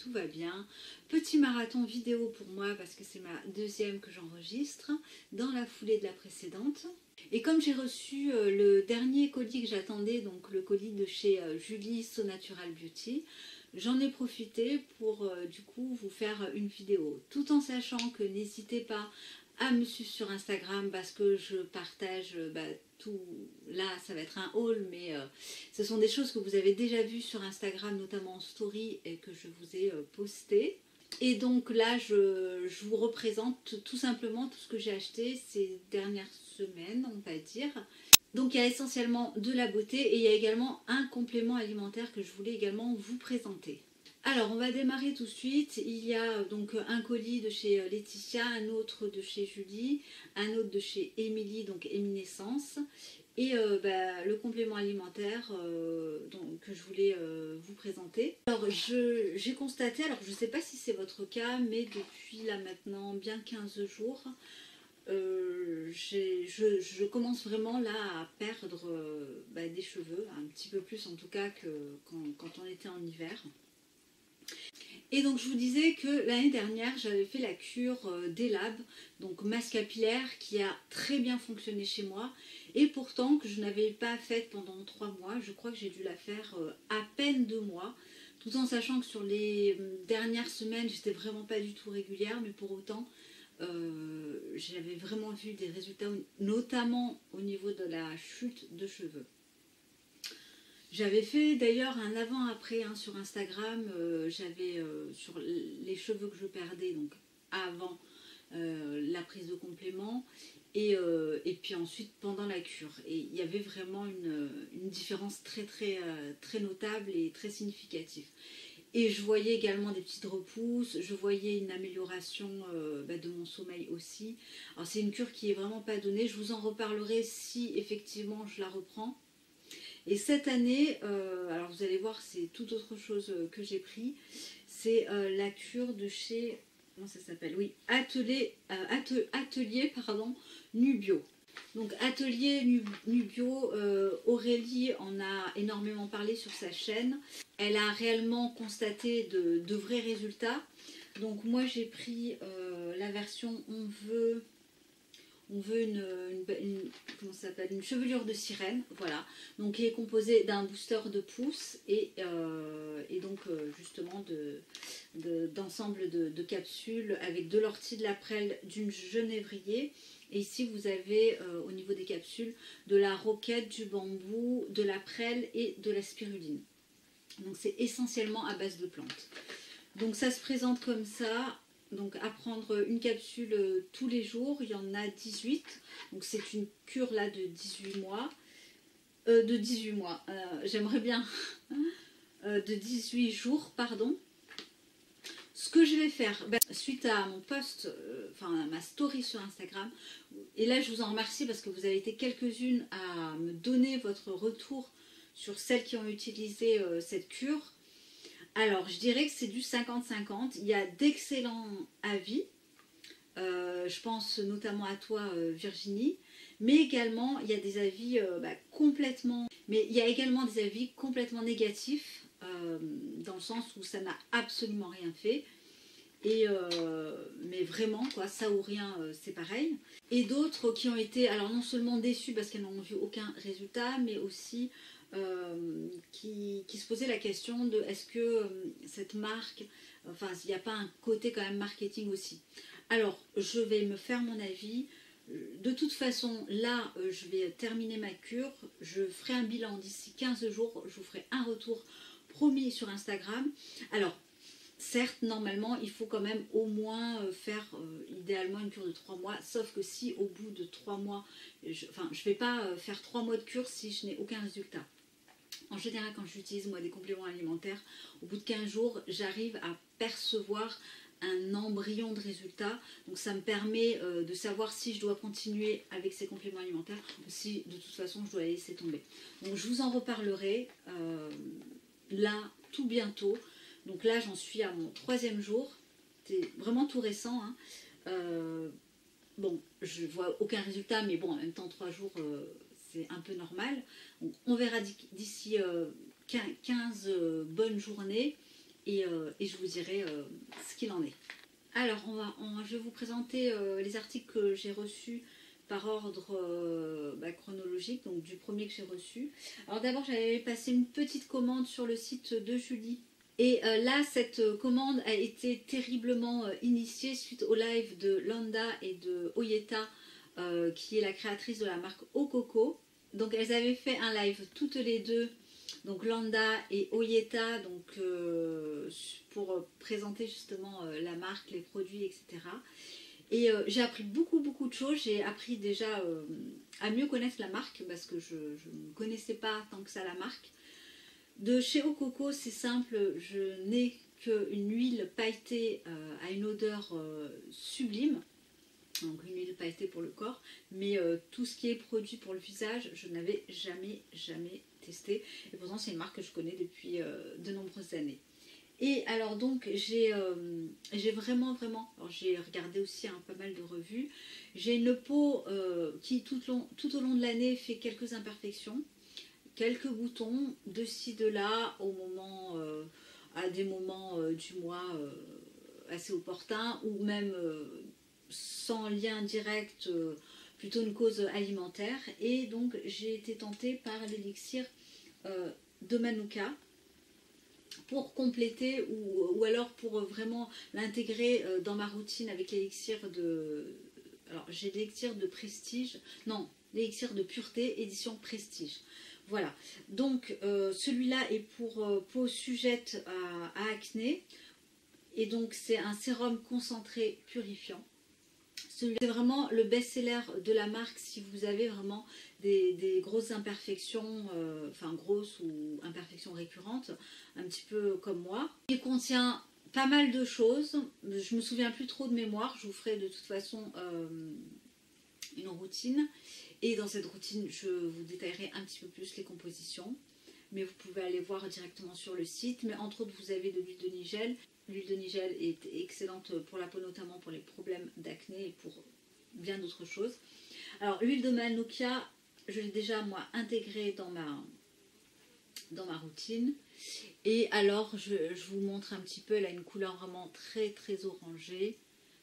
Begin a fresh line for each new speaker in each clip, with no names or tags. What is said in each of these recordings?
tout va bien. Petit marathon vidéo pour moi parce que c'est ma deuxième que j'enregistre dans la foulée de la précédente. Et comme j'ai reçu le dernier colis que j'attendais, donc le colis de chez Julie So Natural Beauty, j'en ai profité pour du coup vous faire une vidéo. Tout en sachant que n'hésitez pas à me suivre sur Instagram parce que je partage tout. Là ça va être un haul, mais ce sont des choses que vous avez déjà vues sur Instagram, notamment en story, et que je vous ai posté. Et donc là je vous représente tout simplement tout ce que j'ai acheté ces dernières semaines, on va dire. Donc il y a essentiellement de la beauté et il y a également un complément alimentaire que je voulais également vous présenter. Alors on va démarrer tout de suite. Il y a donc un colis de chez Laetitia, un autre de chez Julie, un autre de chez Émilie, donc Éminescence, et le complément alimentaire que je voulais vous présenter. Alors j'ai constaté, alors je ne sais pas si c'est votre cas, mais depuis là maintenant bien 15 jours, je commence vraiment là à perdre des cheveux, un petit peu plus en tout cas que quand on était en hiver. Et donc je vous disais que l'année dernière j'avais fait la cure d'Elab, donc masse capillaire, qui a très bien fonctionné chez moi, et pourtant que je n'avais pas faite pendant 3 mois. Je crois que j'ai dû la faire à peine 2 mois, tout en sachant que sur les dernières semaines j'étais vraiment pas du tout régulière, mais pour autant j'avais vraiment vu des résultats, notamment au niveau de la chute de cheveux. J'avais fait d'ailleurs un avant-après sur Instagram, j'avais sur les cheveux que je perdais, donc avant la prise de complément, et puis ensuite pendant la cure. Et il y avait vraiment une différence très notable et très significative. Et je voyais également des petites repousses, je voyais une amélioration de mon sommeil aussi. Alors c'est une cure qui est vraiment pas donnée, je vous en reparlerai si effectivement je la reprends. Et cette année, alors vous allez voir, c'est tout autre chose que j'ai pris. C'est la cure de chez, comment ça s'appelle? Oui, Atelier Nubio. Donc Atelier Nubio, Aurélie en a énormément parlé sur sa chaîne. Elle a réellement constaté de vrais résultats. Donc moi j'ai pris la version on veut comment ça s'appelle, une chevelure de sirène, voilà, donc qui est composée d'un booster de pouce et donc justement d'ensemble de capsules avec de l'ortie, de la prêle, d'une genévrier. Et ici vous avez au niveau des capsules de la roquette, du bambou, de la prêle et de la spiruline. Donc c'est essentiellement à base de plantes. Donc ça se présente comme ça. Donc à prendre une capsule tous les jours, il y en a 18. Donc c'est une cure là de 18 mois. J'aimerais bien. De 18 jours, pardon. Ce que je vais faire, suite à mon post, à ma story sur Instagram, et là je vous en remercie parce que vous avez été quelques-unes à me donner votre retour sur celles qui ont utilisé cette cure. Alors, je dirais que c'est du 50-50. Il y a d'excellents avis. Je pense notamment à toi, Virginie. Mais également, il y a des avis complètement... Mais il y a également des avis complètement négatifs, dans le sens où ça n'a absolument rien fait. Mais vraiment, quoi, ça ou rien, c'est pareil. Et d'autres qui ont été, alors non seulement déçus parce qu'elles n'ont vu aucun résultat, mais aussi... qui se posait la question de est-ce que cette marque, enfin il n'y a pas un côté quand même marketing aussi. Alors je vais me faire mon avis. De toute façon là je vais terminer ma cure, je ferai un bilan d'ici 15 jours, je vous ferai un retour promis sur Instagram. Alors certes, normalement, il faut quand même au moins faire idéalement une cure de 3 mois, sauf que si au bout de 3 mois, je ne vais pas faire 3 mois de cure si je n'ai aucun résultat. En général, quand j'utilise moi des compléments alimentaires, au bout de 15 jours, j'arrive à percevoir un embryon de résultat. Donc ça me permet de savoir si je dois continuer avec ces compléments alimentaires ou si de toute façon je dois les laisser tomber. Donc je vous en reparlerai là tout bientôt. Donc là j'en suis à mon 3e jour. C'est vraiment tout récent. Bon, je vois aucun résultat, mais bon, en même temps 3 jours... c'est un peu normal. Donc, on verra d'ici 15 bonnes journées et je vous dirai ce qu'il en est. Alors, je vais vous présenter les articles que j'ai reçus par ordre chronologique, donc du premier que j'ai reçu. Alors d'abord, j'avais passé une petite commande sur le site de Julie. Et là, cette commande a été terriblement initiée suite au live de Landa et de Oyeta, qui est la créatrice de la marque Okoko. Donc elles avaient fait un live toutes les deux, donc Landa et Oyeta, donc, pour présenter justement la marque, les produits, etc. Et j'ai appris beaucoup de choses. J'ai appris déjà à mieux connaître la marque parce que je ne connaissais pas tant que ça la marque. De chez Okoko, c'est simple, je n'ai qu'une huile pailletée à une odeur sublime. Donc une huile pailletée pour le corps, mais tout ce qui est produit pour le visage, je n'avais jamais testé. Et pourtant c'est une marque que je connais depuis de nombreuses années. Et alors donc j'ai vraiment, alors j'ai regardé aussi pas mal de revues. J'ai une peau qui tout au long de l'année fait quelques imperfections, quelques boutons de ci de là à des moments du mois assez opportuns, ou même sans lien direct, plutôt une cause alimentaire. Et donc j'ai été tentée par l'élixir de Manuka pour compléter ou alors pour vraiment l'intégrer dans ma routine avec l'élixir de... Alors j'ai l'élixir de Prestige, non, l'élixir de Pureté édition Prestige. Voilà, donc celui-là est pour peau sujette à acné, et donc c'est un sérum concentré purifiant. C'est vraiment le best-seller de la marque si vous avez vraiment des grosses imperfections, enfin grosses ou imperfections récurrentes, un petit peu comme moi. Il contient pas mal de choses, je me souviens plus trop de mémoire, je vous ferai de toute façon une routine. Et dans cette routine, je vous détaillerai un petit peu plus les compositions. Mais vous pouvez aller voir directement sur le site. Mais entre autres, vous avez de l'huile de nigel. L'huile de nigel est excellente pour la peau, notamment pour les problèmes d'acné et pour bien d'autres choses. Alors, l'huile de Manuka, je l'ai déjà, moi, intégrée dans ma routine. Et alors, je vous montre un petit peu. Elle a une couleur vraiment très orangée.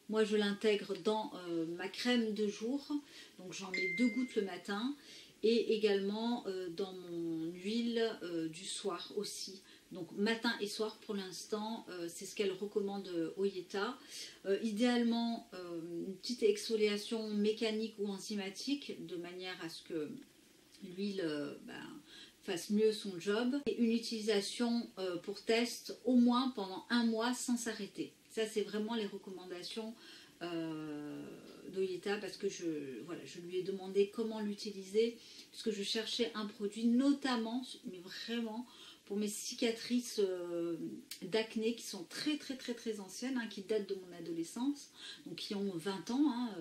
Moi, je l'intègre dans ma crème de jour. Donc, j'en mets 2 gouttes le matin. Et également dans mon huile du soir aussi. Donc, matin et soir pour l'instant, c'est ce qu'elle recommande Oyeta. Idéalement, une petite exfoliation mécanique ou enzymatique, de manière à ce que l'huile fasse mieux son job. Et une utilisation pour test au moins pendant 1 mois sans s'arrêter. Ça, c'est vraiment les recommandations d'Oyeta, parce que je lui ai demandé comment l'utiliser, puisque je cherchais un produit notamment, mais vraiment, pour mes cicatrices d'acné qui sont très anciennes, hein, qui datent de mon adolescence, donc qui ont 20 ans hein,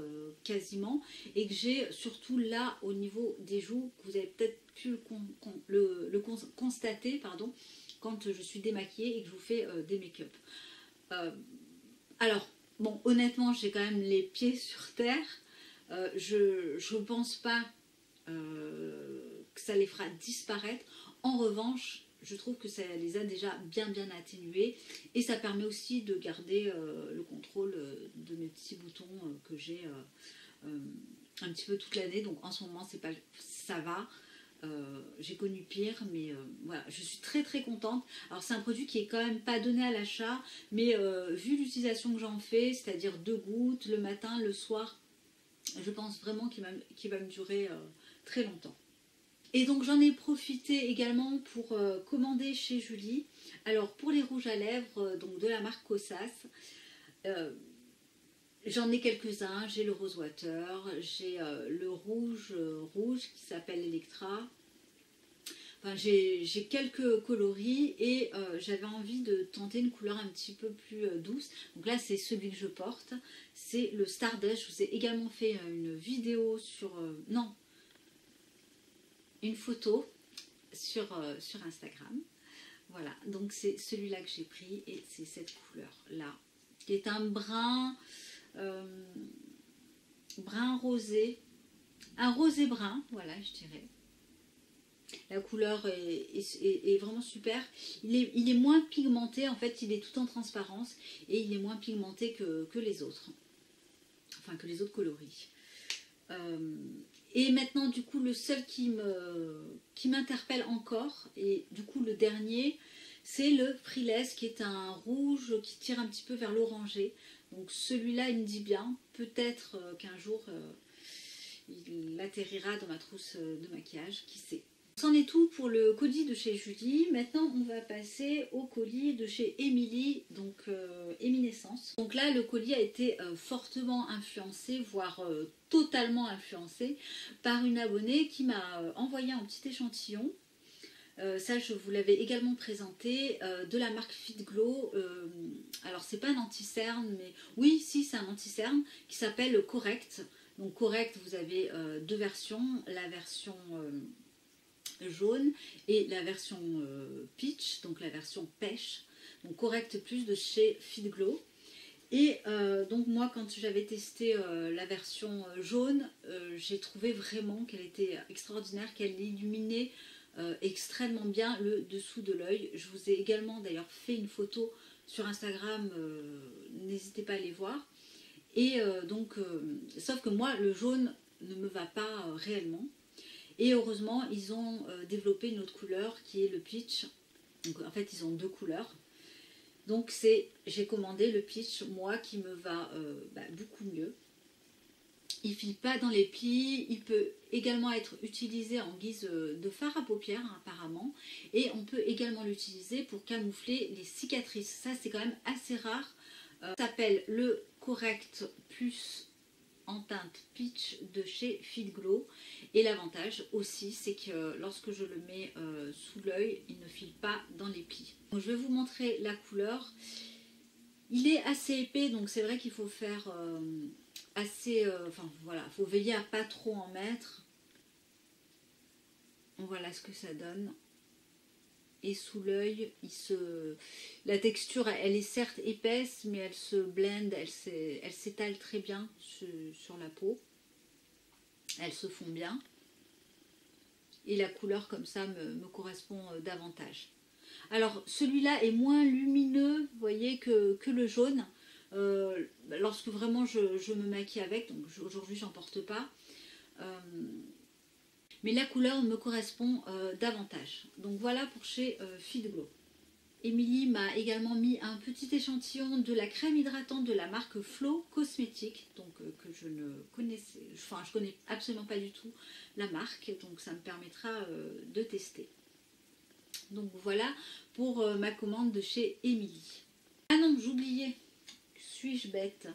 quasiment, et que j'ai surtout là au niveau des joues, que vous avez peut-être pu le constater, pardon, quand je suis démaquillée et que je vous fais des make-up. Alors, bon, honnêtement, j'ai quand même les pieds sur terre. Je ne pense pas que ça les fera disparaître. En revanche, je trouve que ça les a déjà bien atténués. Et ça permet aussi de garder le contrôle de mes petits boutons que j'ai un petit peu toute l'année. Donc en ce moment, ça va. J'ai connu pire, mais voilà, je suis très contente. Alors c'est un produit qui est quand même pas donné à l'achat, mais vu l'utilisation que j'en fais, c'est-à-dire 2 gouttes le matin, le soir, je pense vraiment qu'il va me durer très longtemps. Et donc j'en ai profité également pour commander chez Julie. Alors pour les rouges à lèvres, donc de la marque Kosas, j'en ai quelques-uns. J'ai le Rose Water, j'ai le rouge qui s'appelle Electra. Enfin, j'ai quelques coloris et j'avais envie de tenter une couleur un petit peu plus douce. Donc là, c'est celui que je porte. C'est le Stardust. Je vous ai également fait une vidéo sur... non, une photo sur Instagram. Voilà, donc c'est celui-là que j'ai pris et c'est cette couleur-là, qui est un brun rosé, un rosé brun, voilà, je dirais. La couleur est vraiment super. Il est moins pigmenté, en fait, il est tout en transparence et il est moins pigmenté que les autres. Enfin, que les autres coloris. Et maintenant, du coup, le seul qui m'interpelle encore, et du coup le dernier, c'est le Friless, qui est un rouge qui tire un petit peu vers l'orangé. Donc celui-là, il me dit bien. Peut-être qu'un jour, il atterrira dans ma trousse de maquillage, qui sait. C'en est tout pour le colis de chez Julie. Maintenant, on va passer au colis de chez Emily, donc Eminescence. Donc là, le colis a été fortement influencé, voire totalement influencé, par une abonnée qui m'a envoyé un petit échantillon. Ça, je vous l'avais également présenté, de la marque Fit Glow. Alors, c'est pas un anti-cerne, mais oui, si, c'est un anti-cerne qui s'appelle Correct. Donc, Correct, vous avez deux versions. La version jaune et la version peach, donc la version pêche, donc Correct Plus de chez Fit Glow. Et donc moi, quand j'avais testé la version jaune, j'ai trouvé vraiment qu'elle était extraordinaire, qu'elle illuminait extrêmement bien le dessous de l'œil. Je vous ai également d'ailleurs fait une photo sur Instagram, n'hésitez pas à les voir. Et sauf que moi, le jaune ne me va pas réellement. Et heureusement, ils ont développé une autre couleur qui est le peach. Donc en fait, ils ont deux couleurs. Donc j'ai commandé le peach, moi, qui me va beaucoup mieux. Il ne file pas dans les plis. Il peut également être utilisé en guise de fard à paupières, hein, apparemment. Et on peut également l'utiliser pour camoufler les cicatrices. Ça, c'est quand même assez rare. Ça s'appelle le Correct Plus en teinte peach de chez Fit Glow. Et l'avantage aussi, c'est que lorsque je le mets sous l'œil, il ne file pas dans les plis. Donc, je vais vous montrer la couleur. Il est assez épais, donc c'est vrai qu'il faut faire voilà, faut veiller à pas trop en mettre. Voilà ce que ça donne. Et sous l'œil, la texture, elle est certes épaisse, mais elle se blende, elle s'étale très bien sur la peau. Elles se font bien. Et la couleur comme ça me correspond davantage. Alors celui-là est moins lumineux, vous voyez, que le jaune. Lorsque vraiment je me maquille avec, donc aujourd'hui j'en porte pas. Mais la couleur me correspond davantage. Donc voilà pour chez Fit Glow. Émilie m'a également mis un petit échantillon de la crème hydratante de la marque Flow Cosmétiques, donc que je ne connaissais, enfin je connais absolument pas du tout la marque, donc ça me permettra de tester. Donc voilà pour ma commande de chez Émilie. Ah non, j'oubliais, suis-je bête?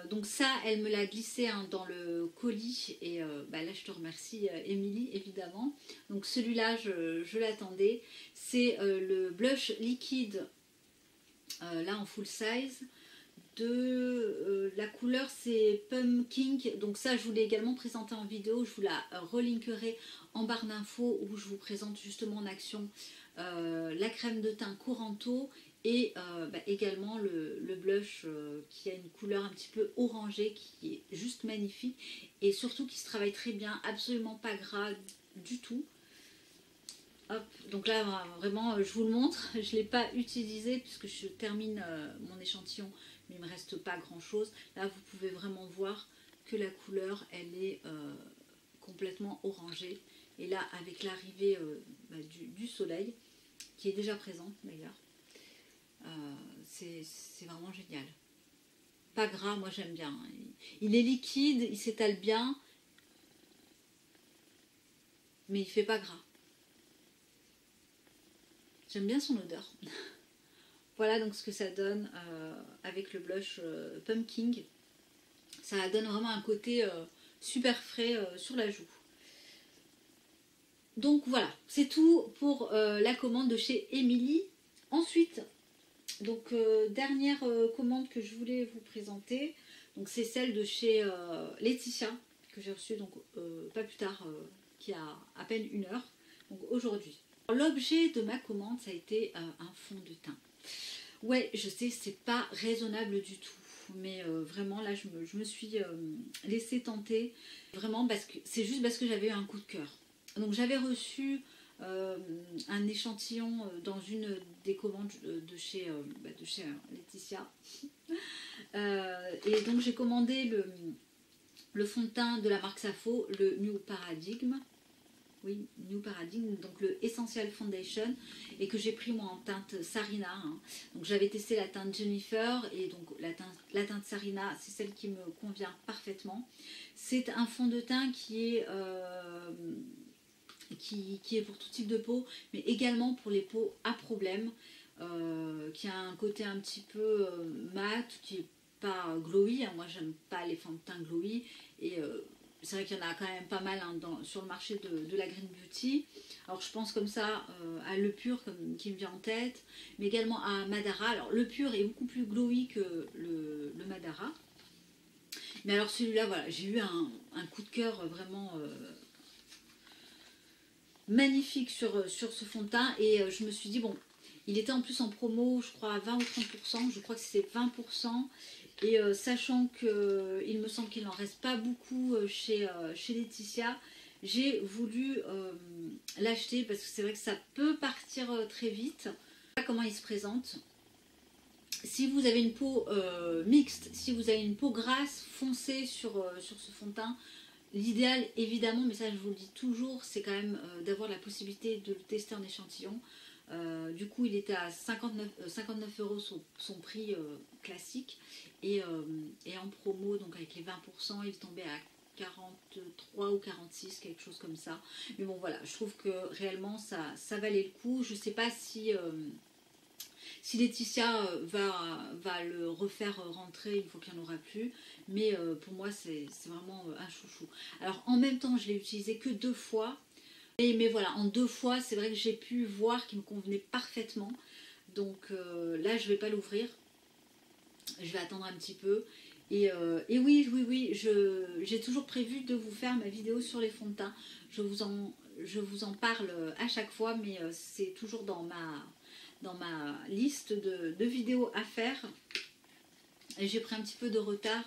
Donc ça, elle me l'a glissé dans le colis et là je te remercie Émilie évidemment. Donc celui-là je l'attendais, c'est le blush liquide là en full size de la couleur c'est Pumpkin. Donc ça je vous l'ai également présenté en vidéo, je vous la relinkerai en barre d'infos où je vous présente justement en action la crème de teint Coranto. Et également le blush qui a une couleur un petit peu orangée qui est juste magnifique et surtout qui se travaille très bien, absolument pas gras du tout. Hop, donc là vraiment je vous le montre, je ne l'ai pas utilisé puisque je termine mon échantillon mais il ne me reste pas grand chose. Là vous pouvez vraiment voir que la couleur elle est complètement orangée et là avec l'arrivée du soleil qui est déjà présente d'ailleurs. C'est vraiment génial. Pas gras, moi j'aime bien. Il est liquide, il s'étale bien, mais il fait pas gras. J'aime bien son odeur. Voilà donc ce que ça donne avec le blush Pumpkin. Ça donne vraiment un côté super frais sur la joue. Donc voilà, c'est tout pour la commande de chez Émilie. Ensuite, donc dernière commande que je voulais vous présenter, donc c'est celle de chez Laetitia que j'ai reçue donc pas plus tard qu'il y a à peine une heure, donc aujourd'hui. L'objet de ma commande ça a été un fond de teint. Ouais, je sais, c'est pas raisonnable du tout, mais vraiment là je me suis laissée tenter, vraiment parce que c'est juste parce que j'avais eu un coup de cœur. Donc j'avais reçu un échantillon dans une des commandes de chez Laetitia. Et donc j'ai commandé le fond de teint de la marque Safo, le New Paradigm. Oui, New Paradigm, donc le Essential Foundation, et que j'ai pris moi en teinte Sarina. Hein. Donc j'avais testé la teinte Jennifer, et donc la teinte Sarina, c'est celle qui me convient parfaitement. C'est un fond de teint qui est pour tout type de peau, mais également pour les peaux à problème, qui a un côté un petit peu mat, qui est pas glowy. Hein. Moi j'aime pas les fonds de teint glowy, et c'est vrai qu'il y en a quand même pas mal hein, sur le marché de la Green Beauty. Alors je pense comme ça à Le Pur qui me vient en tête, mais également à Madara. Alors Le Pur est beaucoup plus glowy que le Madara. Mais alors celui-là, voilà, j'ai eu un coup de cœur vraiment magnifique sur ce fond de teint. Et je me suis dit, bon, il était en plus en promo, je crois à 20 ou 30%, je crois que c'est 20%. Et sachant qu'il me semble qu'il n'en reste pas beaucoup chez Laetitia, j'ai voulu l'acheter parce que c'est vrai que ça peut partir très vite. Voilà comment il se présente. Si vous avez une peau mixte, si vous avez une peau grasse, foncée sur ce fond de teint, l'idéal évidemment, mais ça je vous le dis toujours, c'est quand même d'avoir la possibilité de le tester en échantillon. Du coup il était à 59 € son prix classique, et en promo, donc avec les 20%, il tombait à 43 ou 46, quelque chose comme ça. Mais bon voilà, je trouve que réellement ça valait le coup. Je sais pas si Laetitia va le refaire rentrer une fois qu'il n'y en aura plus, mais pour moi c'est vraiment un chouchou. Alors en même temps je l'ai utilisé que 2 fois, mais voilà, en 2 fois c'est vrai que j'ai pu voir qu'il me convenait parfaitement. Donc là je ne vais pas l'ouvrir, je vais attendre un petit peu. Et oui, j'ai toujours prévu de vous faire ma vidéo sur les fonds de teint. Je vous en parle à chaque fois, mais c'est toujours dans ma liste de vidéos à faire. Et j'ai pris un petit peu de retard,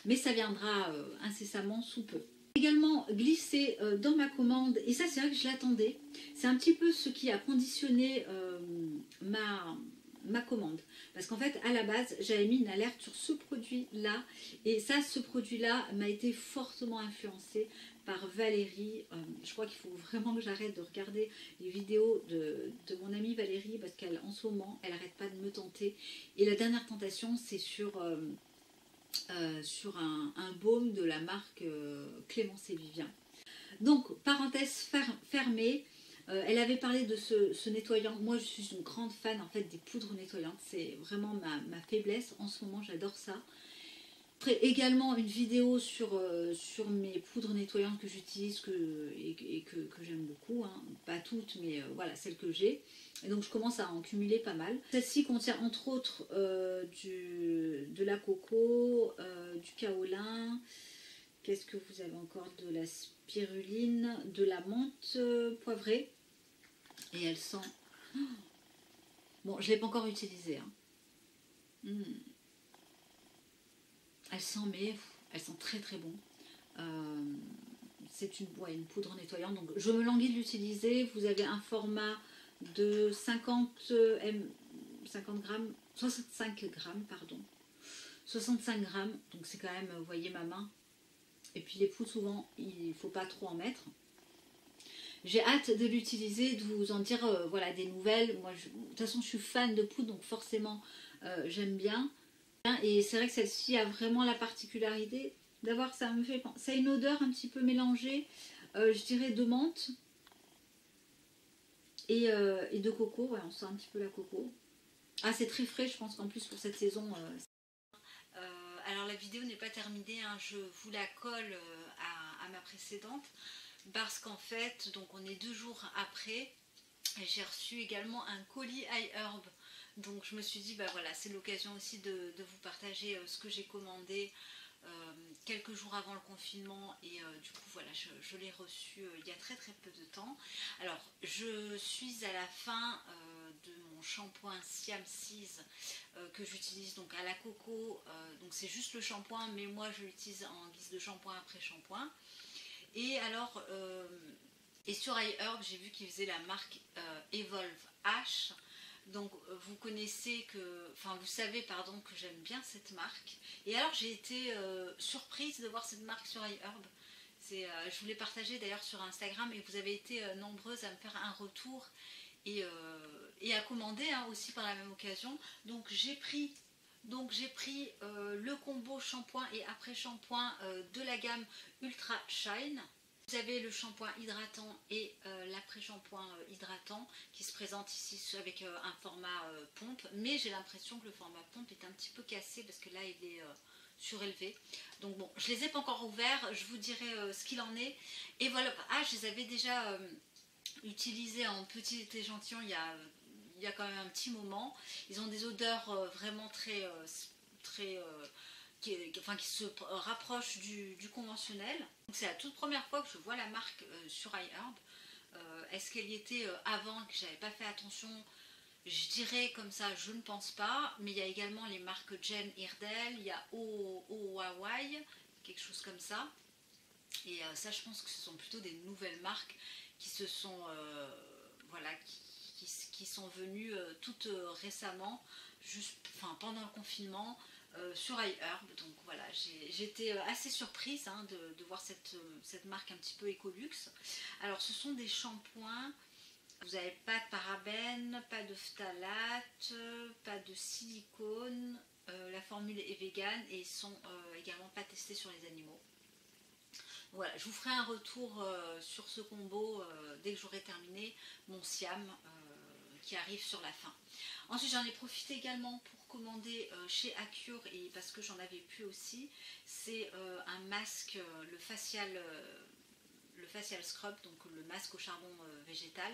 mais ça viendra incessamment sous peu. Également glissé dans ma commande, et ça c'est vrai que je l'attendais, c'est un petit peu ce qui a conditionné ma commande, parce qu'en fait à la base j'avais mis une alerte sur ce produit là, et ça, ce produit là m'a été fortement influencé par Valérie. Je crois qu'il faut vraiment que j'arrête de regarder les vidéos de mon amie Valérie, parce qu'en ce moment elle arrête pas de me tenter, et la dernière tentation c'est sur un baume de la marque Clémence et Vivien. Donc parenthèse fermée. Elle avait parlé de ce nettoyant. Moi je suis une grande fan en fait des poudres nettoyantes, c'est vraiment ma faiblesse en ce moment, j'adore ça. Après également une vidéo sur mes poudres nettoyantes que j'utilise et que j'aime beaucoup, hein. Pas toutes, mais voilà, celles que j'ai. Et donc je commence à en cumuler pas mal. Celle-ci contient entre autres de la coco, du kaolin. Qu'est-ce que vous avez encore? De la spiruline, de la menthe poivrée. Et elle sent... Bon, je ne l'ai pas encore utilisée. Hein. Elle sent très très bon. C'est une poudre nettoyante. Donc je me languis de l'utiliser. Vous avez un format de 50 grammes, 65 grammes, pardon. 65 grammes. Donc c'est quand même, vous voyez ma main. Et puis les poudres, souvent, il ne faut pas trop en mettre. J'ai hâte de l'utiliser, de vous en dire voilà, des nouvelles. Moi, de toute façon, je suis fan de poudre, donc forcément, j'aime bien. Et c'est vrai que celle-ci a vraiment la particularité d'avoir, ça a une odeur un petit peu mélangée, je dirais de menthe et de coco. Ouais, on sent un petit peu la coco. Ah, c'est très frais, je pense qu'en plus pour cette saison. Alors la vidéo n'est pas terminée, hein, je vous la colle à ma précédente, parce qu'en fait, donc on est 2 jours après, j'ai reçu également un colis iHerb. Donc je me suis dit, bah voilà, c'est l'occasion aussi de vous partager ce que j'ai commandé quelques jours avant le confinement, et du coup voilà, je l'ai reçu il y a très très peu de temps. Alors je suis à la fin de mon shampoing Siam 6 que j'utilise donc à la coco, donc c'est juste le shampoing, mais moi je l'utilise en guise de shampoing après shampoing. Et alors Et sur iHerb, j'ai vu qu'ils faisaient la marque Evolve H. Donc vous connaissez que, enfin vous savez pardon que j'aime bien cette marque. Et alors j'ai été surprise de voir cette marque sur iHerb. Je voulais partager d'ailleurs sur Instagram et vous avez été nombreuses à me faire un retour et à commander hein, aussi par la même occasion. Donc j'ai pris le combo shampoing et après shampoing de la gamme Ultra Shine. Vous avez le shampoing hydratant et l'après-shampoing hydratant qui se présente ici avec un format pompe, mais j'ai l'impression que le format pompe est un petit peu cassé parce que là il est surélevé. Donc bon, je les ai pas encore ouverts, je vous dirai ce qu'il en est. Et voilà, je les avais déjà utilisés en petit échantillon il y a quand même un petit moment. Ils ont des odeurs vraiment très qui se rapproche du conventionnel. C'est la toute première fois que je vois la marque sur iHerb. Est-ce qu'elle y était avant et que j'avais pas fait attention? Je dirais comme ça, je ne pense pas. Mais il y a également les marques Jen Iredale, il y a Hawaii, quelque chose comme ça. Et ça, je pense que ce sont plutôt des nouvelles marques qui se sont voilà, qui sont venues toutes récemment, juste, enfin, pendant le confinement. Sur iHerb, donc voilà, j'étais assez surprise hein, de voir cette marque un petit peu Ecolux. Alors ce sont des shampoings, vous n'avez pas de parabènes, pas de phtalate, pas de silicone, la formule est végane et ils sont également pas testés sur les animaux. Voilà, je vous ferai un retour sur ce combo dès que j'aurai terminé mon Siam qui arrive sur la fin. Ensuite j'en ai profité également pour commander chez Acure et parce que j'en avais plus aussi, c'est un masque, le facial scrub, donc le masque au charbon végétal,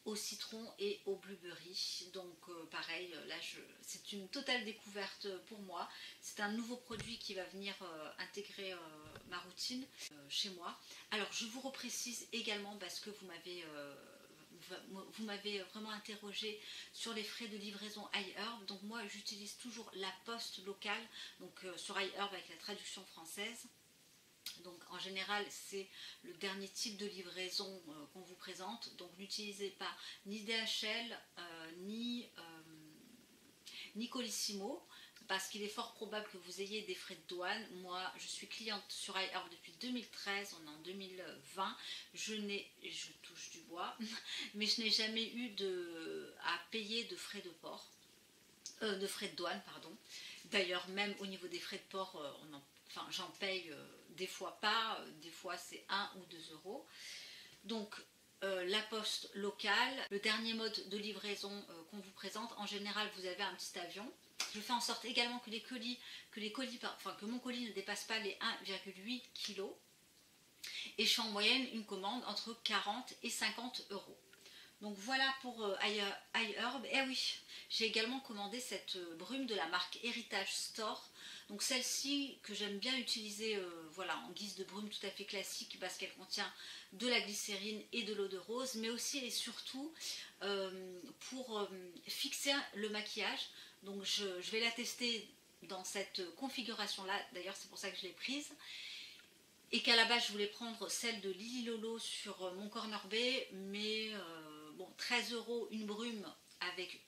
au citron et au blueberry. Donc pareil, là c'est une totale découverte pour moi. C'est un nouveau produit qui va venir intégrer ma routine chez moi. Alors je vous reprécise également parce que vous m'avez vraiment interrogé sur les frais de livraison iHerb. Donc moi j'utilise toujours la poste locale, donc sur iHerb avec la traduction française. Donc en général c'est le dernier type de livraison qu'on vous présente. Donc n'utilisez pas ni DHL ni Colissimo parce qu'il est fort probable que vous ayez des frais de douane. Moi je suis cliente sur iHerb depuis 2013, on est en 2020, je touche du bois, mais je n'ai jamais eu à payer de frais de port. De frais de douane, pardon. D'ailleurs, même au niveau des frais de port, j'en paye des fois pas, des fois c'est 1 ou 2 euros. Donc, la poste locale, le dernier mode de livraison qu'on vous présente, en général, vous avez un petit avion. Je fais en sorte également que que mon colis ne dépasse pas les 1,8 kg. Et je fais en moyenne une commande entre 40 et 50 euros. Donc voilà pour iHerb. Et oui, j'ai également commandé cette brume de la marque Heritage Store. Donc celle-ci que j'aime bien utiliser voilà, en guise de brume tout à fait classique parce qu'elle contient de la glycérine et de l'eau de rose, mais aussi et surtout pour fixer le maquillage. Donc je vais la tester dans cette configuration-là. D'ailleurs c'est pour ça que je l'ai prise. Et qu'à la base je voulais prendre celle de Lily Lolo sur mon Corner B, mais bon, 13 euros une brume avec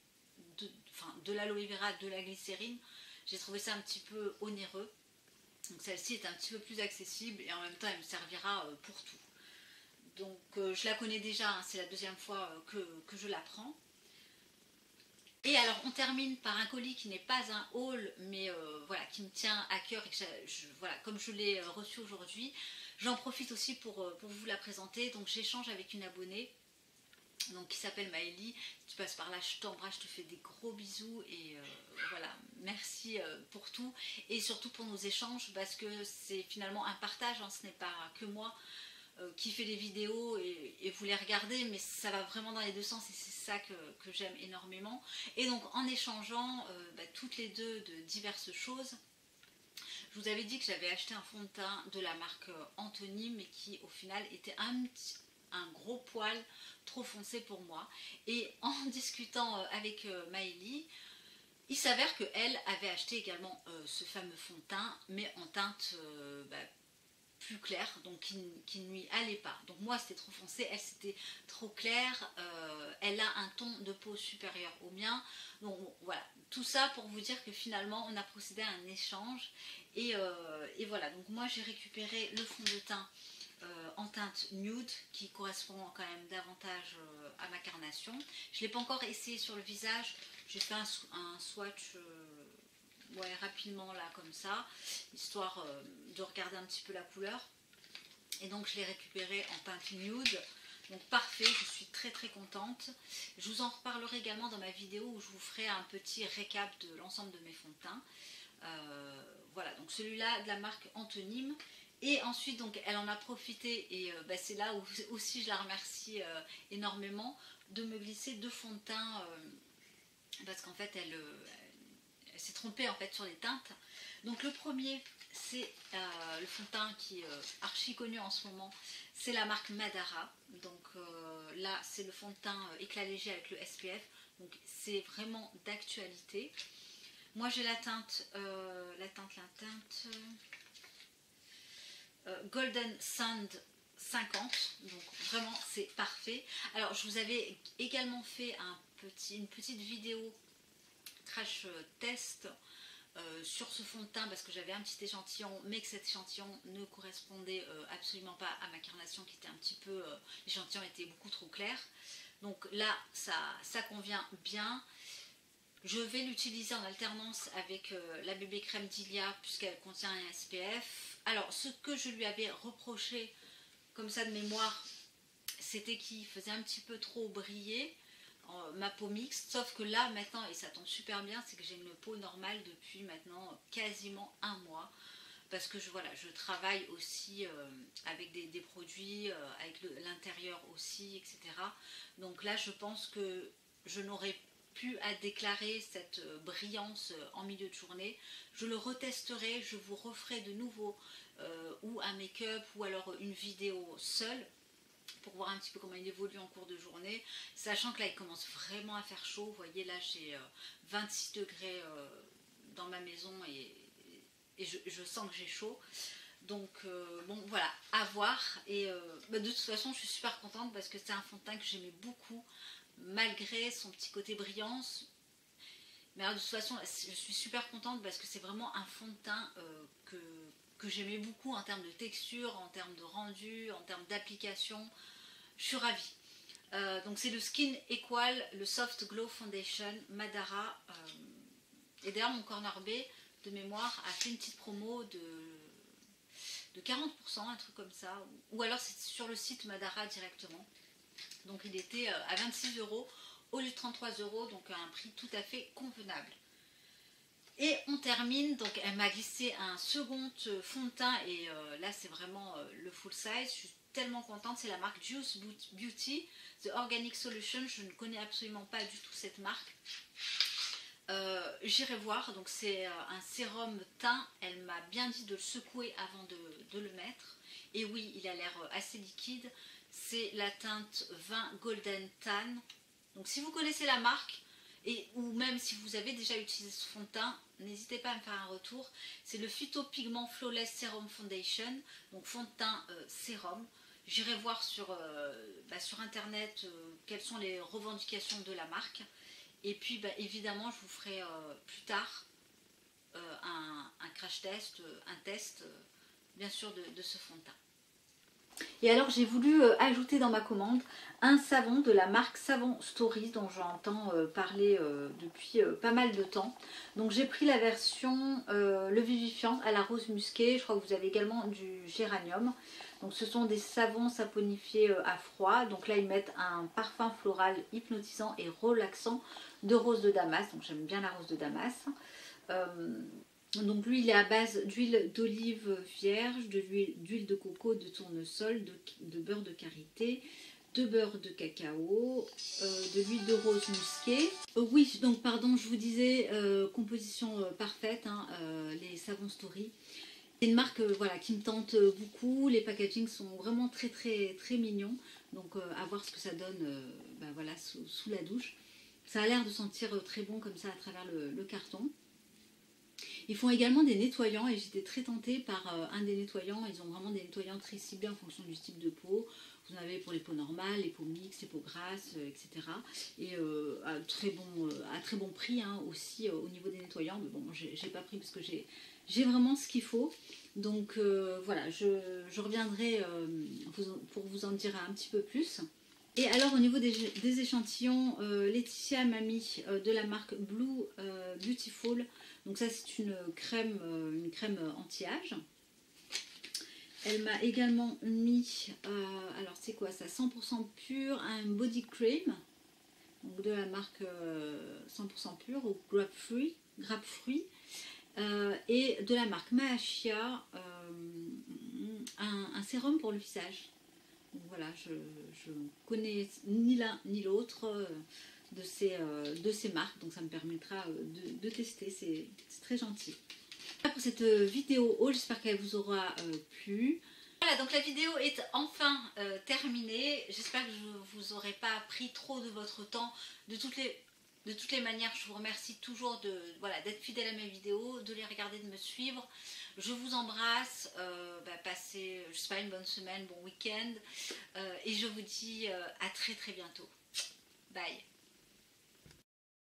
de l'aloe vera, de la glycérine, j'ai trouvé ça un petit peu onéreux. Donc celle-ci est un petit peu plus accessible et en même temps elle me servira pour tout. Donc je la connais déjà, hein, c'est la deuxième fois que je la prends. Et alors on termine par un colis qui n'est pas un haul mais voilà, qui me tient à cœur et que voilà, comme je l'ai reçu aujourd'hui, j'en profite aussi pour vous la présenter. Donc j'échange avec une abonnée donc, qui s'appelle Maëlie. Si tu passes par là, je t'embrasse, je te fais des gros bisous et voilà, merci pour tout et surtout pour nos échanges parce que c'est finalement un partage, hein, ce n'est pas que moi qui fait les vidéos et vous les regardez, mais ça va vraiment dans les deux sens et c'est ça que j'aime énormément. Et donc en échangeant toutes les deux de diverses choses, je vous avais dit que j'avais acheté un fond de teint de la marque Anthony, mais qui au final était un gros poil trop foncé pour moi. Et en discutant avec Maëlie, il s'avère qu'elle avait acheté également ce fameux fond de teint, mais en teinte
plus clair, donc qui ne lui allait pas. Donc moi c'était trop foncé, elle c'était trop clair, elle a un ton de peau supérieur au mien. Donc bon, voilà, tout ça pour vous dire que finalement on a procédé à un échange et voilà, donc moi j'ai récupéré le fond de teint en teinte nude qui correspond quand même davantage à ma carnation. Je ne l'ai pas encore essayé sur le visage, j'ai fait un swatch ouais, rapidement là comme ça, histoire de regarder un petit peu la couleur. Et donc je l'ai récupéré en teinte nude, donc parfait, je suis très très contente. Je vous en reparlerai également dans ma vidéo où je vous ferai un petit récap de l'ensemble de mes fonds de teint. Voilà, donc celui-là de la marque Antonym. Et ensuite, donc, elle en a profité, et c'est là où aussi je la remercie énormément, de me glisser 2 fonds de teint, parce qu'en fait, elle s'est trompée en fait, sur les teintes. Donc le premier, c'est le fond de teint qui est archi connu en ce moment, c'est la marque Madara. Donc là, c'est le fond de teint éclat léger avec le SPF, donc c'est vraiment d'actualité. Moi j'ai la teinte Golden Sand 50, donc vraiment c'est parfait. Alors je vous avais également fait une petite vidéo crash test sur ce fond de teint parce que j'avais un petit échantillon mais que cet échantillon ne correspondait absolument pas à ma carnation qui était un petit peu, l'échantillon était beaucoup trop clair. Donc là ça convient bien. Je vais l'utiliser en alternance avec la bébé crème d'Ilia puisqu'elle contient un SPF. Alors ce que je lui avais reproché comme ça de mémoire, c'était qu'il faisait un petit peu trop briller ma peau mixte, sauf que là maintenant, et ça tombe super bien, c'est que j'ai une peau normale depuis maintenant quasiment 1 mois, parce que voilà, je travaille aussi avec des produits, avec l'intérieur aussi, etc. Donc là je pense que je n'aurai plus à déclarer cette brillance en milieu de journée. Je le retesterai, je vous referai de nouveau ou un make-up ou alors une vidéo seule pour voir un petit peu comment il évolue en cours de journée, sachant que là il commence vraiment à faire chaud. Vous voyez là j'ai 26 degrés dans ma maison et je sens que j'ai chaud. Donc bon voilà, à voir. Et de toute façon je suis super contente parce que c'est un fond de teint que j'aimais beaucoup malgré son petit côté brillance. Mais alors, de toute façon je suis super contente parce que c'est vraiment un fond de teint que j'aimais beaucoup en termes de texture, en termes de rendu, en termes d'application. Je suis ravie. Donc c'est le Skin Equal, le Soft Glow Foundation Madara. Et d'ailleurs mon Corner B de mémoire a fait une petite promo de 40%, un truc comme ça. Ou alors c'est sur le site Madara directement. Donc il était à 26 € au lieu de 33 €, donc à un prix tout à fait convenable. Et on termine, donc elle m'a glissé un second fond de teint et là c'est vraiment le full size. Je suis tellement contente, c'est la marque Juice Beauty, The Organic Solution. Je ne connais absolument pas du tout cette marque. J'irai voir, donc c'est un sérum teint. Elle m'a bien dit de le secouer avant de le mettre. Et oui, il a l'air assez liquide. C'est la teinte 20 Golden Tan. Donc si vous connaissez la marque, ou même si vous avez déjà utilisé ce fond de teint, n'hésitez pas à me faire un retour. C'est le Phyto Pigment Flawless Serum Foundation, donc fond de teint sérum. J'irai voir sur internet quelles sont les revendications de la marque. Et puis évidemment je vous ferai plus tard un crash test, un test bien sûr de ce fond de teint. Et alors j'ai voulu ajouter dans ma commande un savon de la marque Savon Stories dont j'entends parler depuis pas mal de temps. Donc j'ai pris la version le vivifiant à la rose musquée. Je crois que vous avez également du géranium. Donc ce sont des savons saponifiés à froid. Donc là ils mettent un parfum floral hypnotisant et relaxant de rose de Damas. Donc j'aime bien la rose de Damas. Donc lui il est à base d'huile d'olive vierge, d'huile de coco, de tournesol, de beurre de karité, de beurre de cacao, de l'huile de rose musquée. Oui, donc pardon, je vous disais composition parfaite, hein, les savons Story. C'est une marque voilà, qui me tente beaucoup. Les packagings sont vraiment très très très mignons. Donc à voir ce que ça donne voilà, sous la douche. Ça a l'air de sentir très bon comme ça à travers le carton.
Ils font également des nettoyants et j'étais très tentée par un des nettoyants. Ils ont vraiment des nettoyants très ciblés en fonction du type de peau. Vous en avez pour les peaux normales, les peaux mixtes, les peaux grasses, etc. Et à très bon prix hein, aussi au niveau des nettoyants. Mais bon, j'ai pas pris parce que j'ai vraiment ce qu'il faut. Donc voilà, je reviendrai pour vous en dire un petit peu plus. Et alors au niveau des échantillons, Laetitia m'a mis de la marque Blue Beautiful. Donc ça c'est une crème anti-âge. Elle m'a également mis, alors c'est quoi ça, 100% pur, un body cream. Donc de la marque 100% pur ou grape fruit. Et de la marque Maashia, un sérum pour le visage. Donc voilà, je connais ni l'un ni l'autre de ces marques, donc ça me permettra de tester, c'est très gentil. Voilà pour cette vidéo haul, j'espère qu'elle vous aura plu.
Voilà, donc la vidéo est enfin terminée. J'espère que je ne vous aurai pas pris trop de votre temps. De toutes les manières, je vous remercie toujours d'être fidèle à mes vidéos, de les regarder, de me suivre. Je vous embrasse, passez, je sais pas, une bonne semaine, bon week-end. Et je vous dis à très très bientôt. Bye.